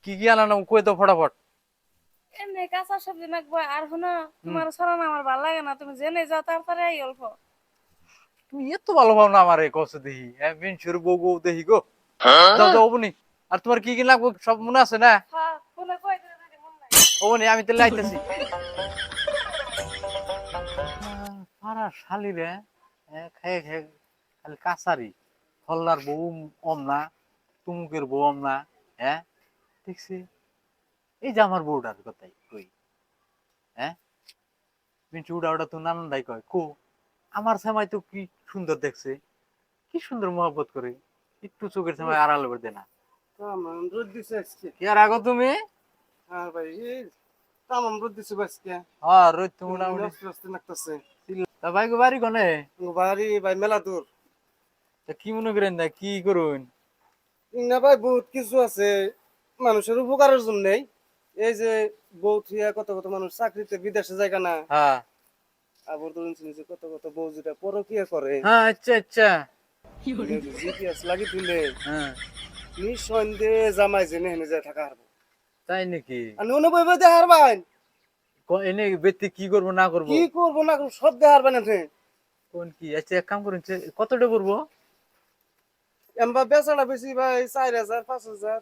কি কি আনানো কই তো ফটাফট। এমনি কাঁচা সবজি মাখবো আর শোনো তোমার ছড়ানো আমার ভালো লাগে না, তুমি জেনে যাও তারপরে এই অল্প। তুমি এত ভালো পাও না আমারে কষ্ট দেখি, হ্যাঁ বিনশুর বউ বউ দেখি গো। যাও যাও অবনি। আর তোমার কি কি লাগবে সব মনে আছে না? হ্যাঁ ফোনে কই দিলে যদি মন নাই। অবনি আমি তাহলে আইতাছি। সারা শালি রে, খেয়ে খেয়ে খালি কাছারি। হল্লার বউ অম না, তুমুকের বউ অম না, হ্যাঁ দেখছি। এই যে আমার বউটার কথাই কই, হ্যাঁ মিন্টু উড়া ওটা তো নানান দাই কয় কো আমার সময় তো কি সুন্দর দেখছে, কি সুন্দর মহব্বত করে, একটু চোখের সময় আড়াল করে দে না। তামাম রোদ দিছে আজকে। কি আর আগো তুমি? হ্যাঁ ভাই, এই তামাম রোদ দিছে ভাই আজকে। হ্যাঁ রোজ তো মোটামুটি। আস্তে আস্তে লাগতেছে। তা ভাই গো বাড়ি কোনে? বাড়ি ভাই মেলা দূর। তা কি মনে করেন না কি করুন? না ভাই বহুত কিছু আছে মানুষের উপকারের জন্যই। এই যে বউ থিয়া কত কত মানুষ চাকরিতে বিদেশে যায় না। হ্যাঁ আবার ধরুন শুনেছি কত কত বউ যেটা পরকিয়া করে। হ্যাঁ আচ্ছা আচ্ছা। জিপিএস লাগি দিলে হ্যাঁ নিঃসন্দেহে জামাই জেনে হেনে যায় থাকা হারবো। তাই নাকি? আর নুনে বই বই দেহার ভাই এনে ব্যক্তি কি করবো না করবো? কি করবো না করবো সব দেহার বাই না। কোন কি আচ্ছা এক কাম করুন কতটা করবো? এমবা বেচাটা বেশি ভাই 4,000 5,000।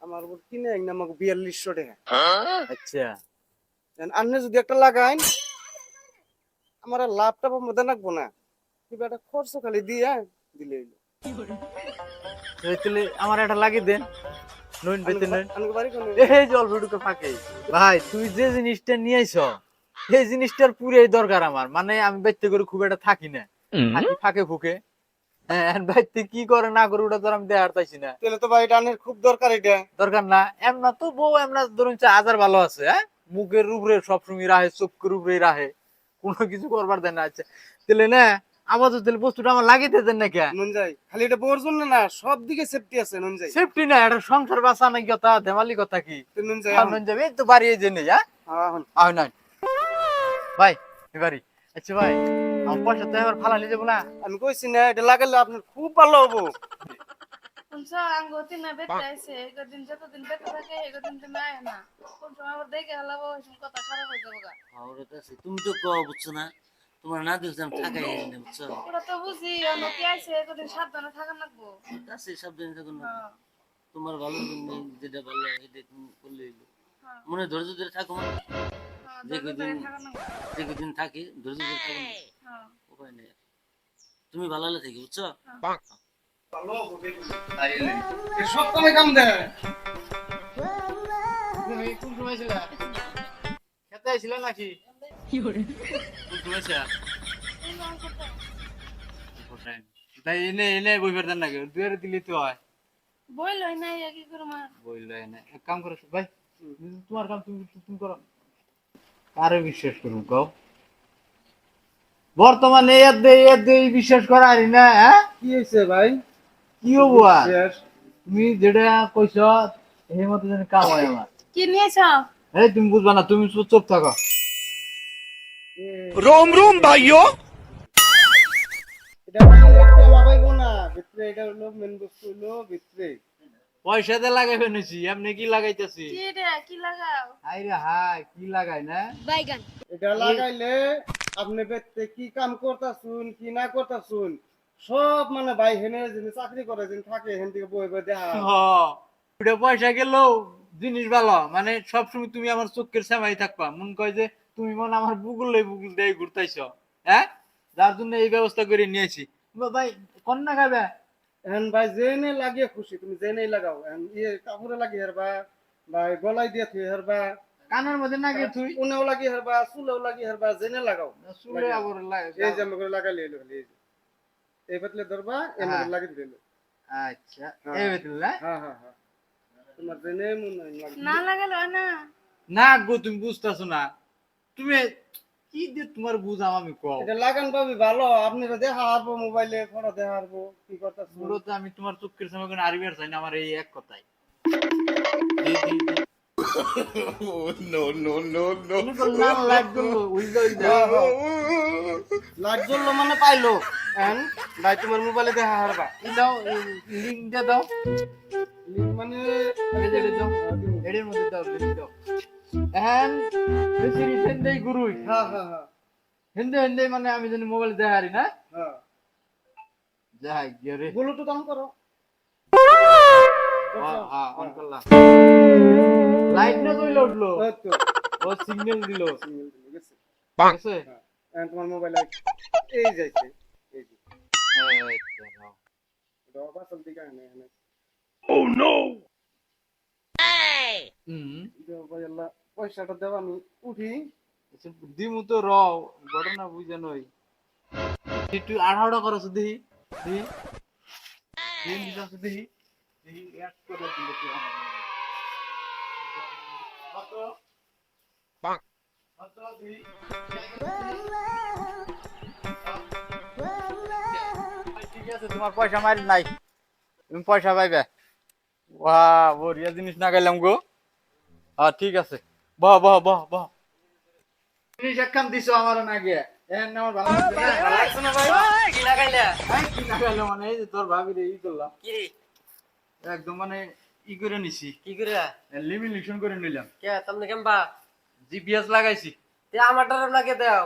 আমার উপর কিনে একদম আমাকে 4200 টাকা। আচ্ছা আপনি যদি একটা লাগাইন আমার আর লাভটা মধ্যে রাখবো না, কিবা একটা খরচ খালি দিয়ে দিলে হইলো। তাহলে আমার একটা লাগিয়ে দেন। নইন বেতে নইন। আমাকে বাড়ি কোনে? এই জল ভিডিওকে ফাঁকে ভাই তুই যে জিনিসটা নিয়ে আইছ এই জিনিসটার পুরাই দরকার আমার, মানে আমি বাইতে করে খুব একটা থাকি না, থাকি ফাঁকে ফুকে। হ্যাঁ বাইতে কি করে না করে ওটা তো আর আমি দেখার চাইছি না। তাহলে তো ভাই ডানের খুব দরকার এটা। দরকার না এমনা তো বউ এমনা ধরুন হাজার ভালো আছে, হ্যাঁ মুখের উপরে সবসময় রাহে, চোখের উপরে রাহে, কোনো কিছু করবার দেয় না। আচ্ছা তাহলে না আপাতত তাহলে বস্তুটা আমার লাগিয়ে দেন না কে? নুন যাই খালি এটা বোর জন্য না, সব দিকে সেফটি আছে নুন যাই। সেফটি না, এটা সংসার বাঁচা নাই কথা, দেমালি কথা কি? তো নুন যাই নুন যাবে এই তো বাড়ি এই জন্য যা এখন আহ নাই ভাই এবারই। আচ্ছা ভাই আমার পয়সা তো এবার ফালালি যাবো না? আমি কইছি না এটা লাগালে আপনার খুব ভালো হবো। শুনছো আঙ্গতি না বেতে আইছে এগদিন যতদিন বেতে থাকে এগদিন তুমি আয় না, কোন সময় আবার দেখে হালাবো ওই সময় কথা খারাপ হয়ে যাবো গা। ওটা তো আছে, তুমি তো কও বুঝছো না, তোমার না দেখছিলাম থাকাই না বুঝছো। ওরা তো বুঝি অনতি আইছে এগদিন সাবধানে থাকা লাগবো। আছে সব দিন থাকুন না, হ্যাঁ তোমার ভালো জন্য যেটা ভালো এটা তুমি করলে হইলো। হ্যাঁ মনে ধৈর্য ধরে থাকো, মানে হ্যাঁ যে দরকার কদিন থাকা লাগবো। যে কদিন থাকি ধৈর্য ধরে থাকো না, হ্যাঁ উপায় নেই। তুমি ভালো হলে থাকি বুঝছো। ভালো হবো দেখুন এই সব কামে কাম দেয়। তুমি কোন সময় ছিল? খেতে আইছিল নাকি? কোন সময় ছিল? তাই এনে এনে বই ফেরতেন নাকি? দুয়ারে দিলি তো হয়। বই লই নাই কি করব আর। বইলো এনে এক কাম করো ভাই, তোমার কাম তুমি তুমি করো। কারে বিশ্বাস করুন কও? বর্তমানে এর দেই বিশ্বাস করা আরি না, হ্যাঁ কি হইছে ভাই? কি হবো আর? শেষ। তুমি যেটা কইছ এই মতো যেন কাম হয় আমার। কি নিয়েছ? এই তুমি বুঝবা না, তুমি চুপ থাকো। এটা মানে একটা লাগাইবো না ভিতরে, এটা হলো মেন বস্তু হলো ভিতরে। পয়সাতে লাগাই ফেলেছি, এমনি কি লাগাইতেছি? কি রে কি লাগাও? আইরে হাই কি লাগাই না? এটা লাগাইলে আপনি বেতে কি কাম করতাছুন কি না করতাছুন সব মানে ভাই হেনে যিনি চাকরি করে যিনি থাকে হেন থেকে বই বই দেখা। হ ওটা পয়সা গেলেও জিনিস ভালো, মানে সবসময় তুমি আমার চোখের সামাই থাকবা, মন কয় যে তুমি মনে আমার বুকুল দিয়ে ঘুরতাইছ, হ্যাঁ যার জন্য এই ব্যবস্থা করে নিয়েছি। ভাই কন্যা খাবে? এখন ভাই জেনে লাগিয়ে খুশি তুমি জেনেই লাগাও। এখন ইয়ে কাপড়ে লাগিয়ে হারবা, ভাই গলায় দিয়ে থুই হারবা, কানের মধ্যে নাকি তুই কোনেও লাগিয়ে হারবা, চুলেও লাগিয়ে হারবা, জেনে লাগাও। চুলে আবার এই যে আমি করে লাগাইলে এলো খালি এই যে এই পাতলে ধরবা এমনি করে লাগিয়ে দিলে। আচ্ছা এই বেতুল না? হ্যাঁ হ্যাঁ হ্যাঁ তোমার জেনে মনে হয় লাগবে। না লাগালো না। না গো তুমি বুঝতেছো না, তুমি কি দিয়ে তোমার বুঝাম আমি কও? এটা লাগান পাবি ভালো, আপনি তো দেখা হারবো মোবাইলে ফটো দেখা হারবো কি করতেছ। মূলত আমি তোমার চোখের সামনে কোনো আরবিয়ার চাই না, আমার এই এক কথাই। লাইট জ্বললো মানে পাইলো এখন ভাই তোমার মোবাইলে দেখা হারবা। দাও লিঙ্কটা দাও। লিঙ্ক মানে এই যে এটা দাও, এটার মধ্যে দাও, দিদি দাও। এখন বেশি হিন্দি গুরুই হ্যাঁ হ্যাঁ হ্যাঁ হিন্দি হিন্দি মানে আমি জানি মোবাইল দেখারি না হ্যাঁ যাই গিয়ে রে ব্লুটুথ অন করো হ্যাঁ অন করলাম লাইট না কইলে উঠলো এই তো ও সিগন্যাল দিল সিগন্যাল দিলে গেছে গেছে হ্যাঁ এখন তোমার মোবাইলে এই যাইছে এই যে এই তো নাও। এটা বাসল দিকে আনে এখানে হুম দেও ভাই আল্লাহ পয়সাটা দেও আমি উঠি আচ্ছা, দিমু তো রও ঘটনা বুঝে নই একটু 18টা করছ দেখি দেখি দিন দিছস দেখি দেখি এক করে দিলে কি হবে কত কত দেখি ঠিক আছে তোমার পয়সা মারি নাই তুমি পয়সা পাইবে বাহ বড়িয়া জিনিস না গাইলাম গো হ্যাঁ ঠিক আছে বাহ বাহ বাহ বাহ জিনিস একখান দিছো আমার না গিয়ে এখন আমার ভালো লাগছে না কি লাগাইলা ভাই কি লাগাইলো মানে এই যে তোর ভাবি রে ই করলাম কি রে একদম মানে ই করে নিছি কি করে লিমিটেশন করে নিলাম কে তুমি কেমবা জিপিএস লাগাইছি তে আমারটা লাগে দাও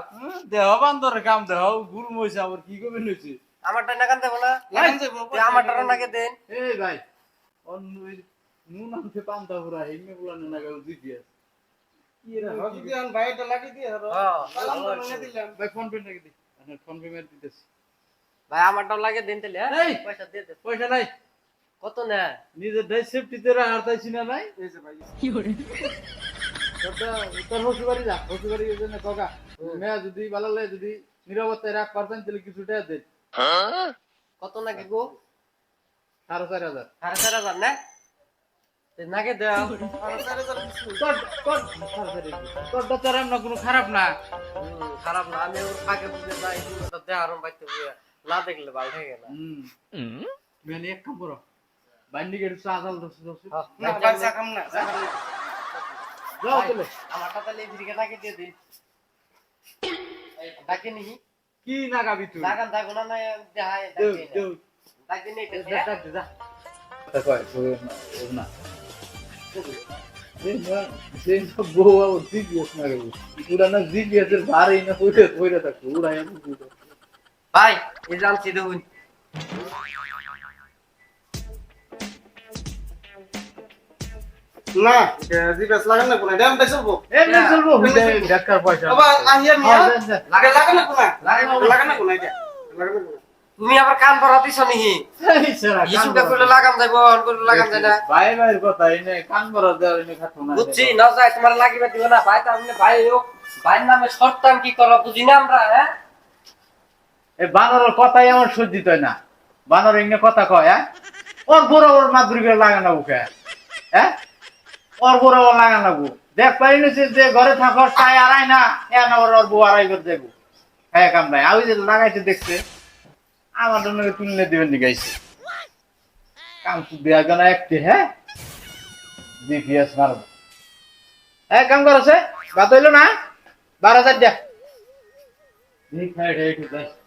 দেহ বান্দর কাম দেহ গুল মইছে আবার কি করবে নিছি আমারটা না কান দেব না লাগান যাবো তে আমারটা লাগে দেন এই ভাই অন্য নুন আনতে পান্তা পুরা হেমে বুলানো না গেল জিপিএস কি রে যদি আন ভাইটা লাগিয়ে দিয়ে হলো হ্যাঁ সালাম তো মনে দিলাম ভাই ফোন পে নাকি দি ফোন পে মেরে দিতেছি ভাই আমারটাও লাগে দেন তাহলে এই! পয়সা দিয়ে দে পয়সা নাই কত না নিজের ডাই সেফটিতে হারতাইছি না নাই এই যে ভাই তোর হসুবাড়ি যা হসুবাড়ি জন্য কাকা মেয়া যদি ভালো লাগে যদি নিরাপত্তায় রাখ পারতেন তাহলে কিছুটা দেন কত নাকি গো 4,500 4,500 না তে নাকে দাও তোরটা তোর এমন কোনো খারাপ না খারাপ না আমি ওর ফাঁকে বুঝে যাই তো দেহারম বাইতে বুঝে না দেখলে ভালো থাকে না মেনে এক কাম করো বাইন্ডি গেট সাজাল দছ না ভাই সাকাম না সাকাম না যাও চলে আমারটা তাহলে এদিকে নাকে দিয়ে দিন ডাকে নি কি নাগাবি তুই লাগান দাগো না না দেহায় দেউ ডাকে দেউ ডাকে নেই ডাক দে যা কই না যে সব গোয়া ও জিপিএস না রে পুরা না জিপিএস এর ভারী না কইরা থাকো উড়াই আমি ভাই এই জানছি দেখুন না জিপিএস লাগান না কোনা ড্যাম বেসবো এমনি চলবো ডাক্তার পয়সা বাবা আহিয়া মিয়া লাগা লাগান না কোনা লাগান লাগান না কোনা এটা লাগান না কোনা তুমি আবার কান ভরা দিছ নিহি এই সারা ইসুটা কইলে লাগাম যাইবো অন কইলে লাগাম যায় না ভাই ভাইয়ের কথা এনে কান বড় দেওয়ার এনে খাতো না বুঝছি না যায় তোমার লাগিবে দিও না ভাই তার মানে ভাই ও ভাইয়ের নামে শর্তাম কি করো বুঝি না আমরা হ্যাঁ এই বানরের কথাই আমার সহ্যিত হয় না বানর এনে কথা কয় হ্যাঁ ওর বড় বড় মাদুরি করে লাগানো বুকে হ্যাঁ ওর বড় বড় লাগানো বু দেখ পাই না যে ঘরে থাকো তাই আড়াই না এন ওর বউ আড়াই করে দেবো হ্যাঁ কাম নাই আমি যে লাগাইতে দেখছে আমার জন্য তুললে দিবেন দিগাইছে কাম তো দেয়া গেল একটি হ্যাঁ জিপিএস মারব হ্যাঁ কাম করছে বাদ হইলো না 12,000 দেখ ঠিক হ্যাঁ ঠিক আছে